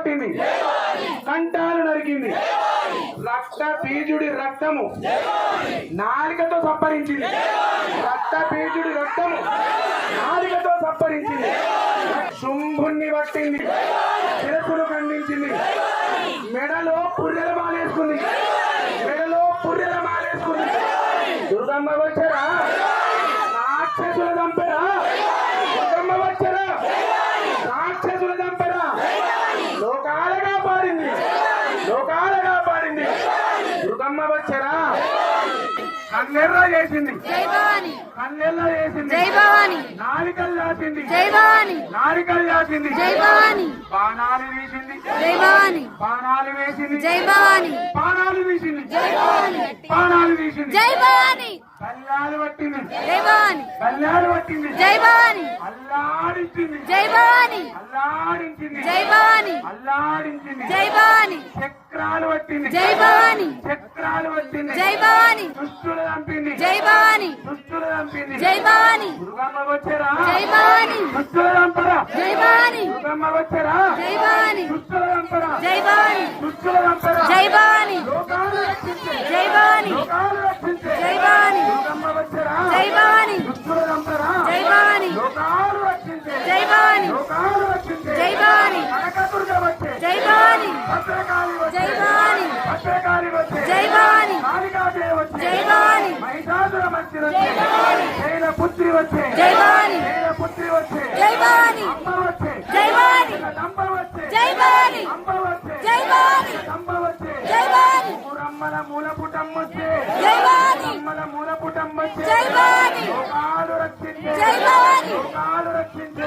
కొట్టింది, కంఠాలు నరికింది, రక్త బీజుడి రక్తము నాలికతో సప్పరించింది, రక్త బీజుడి రక్తము నాలికతో సప్పరించింది, శుంభుణ్ణి పట్టింది, శిరస్సును ఖండించింది, మెడలో పుర్రెల మాలేసుకుంది, మెడలో పుర్రెల మాలేసుకుంది. దుర్గమ్మ వచ్చారా, రాక్షసుల దంపరా, దుర్గమ్మ వచ్చారా, రాక్షసుల దంపరా, లోకాలుగా పాడింది, లోకాలుగా పాడింది. దుర్గమ్మ వచ్చారా, కన్నెర్ర చేసింది, కన్నెర్ర చేసింది, నాలికలు దాచింది, నాలికలు దాచింది, బాణాలు వేసింది, బాణాలు వేసింది, బాణాలు వేసింది, బాణాలు వేసింది, బల్లాలు పట్టింది, బల్లాలు పట్టింది, అల్లాడించింది, అల్లాడించింది, అల్లాడించింది, చక్రాలు పట్టింది, చక్రాలు పట్టింది, దుష్టులు చంపింది, దుష్టులు చంపింది. దుర్గమ్మ వచ్చారా, దుష్టులు చంపరా, దుర్గమ్మ వచ్చారా, దుష్టులు చంపరా, దుష్టులు చంపరా, లోకాలు రక్షించే, లోకాలు రక్షించే. దుర్గమ్మ వచ్చారా, దుష్టులు చంపరా, లోకాలు రక్షించే, లోకాలు రక్షించే. కనకదుర్గ వచ్చే, భద్రకాళి వచ్చే, భద్రకాళి వచ్చే, కాళికాదేవి వచ్చే, మహిషాసుర మర్దిని వచ్చే, శైలపుత్రి వచ్చే, శైలపుత్రి వచ్చే, అమ్మ వచ్చే, దంప వచ్చే, అంబ వచ్చే, దంప వచ్చే, మూరమ్మల మూలపుటం వచ్చే, అమ్మల మూలపుటం వచ్చే. లోకాలు రక్షించే, లోకాలు రక్షించే.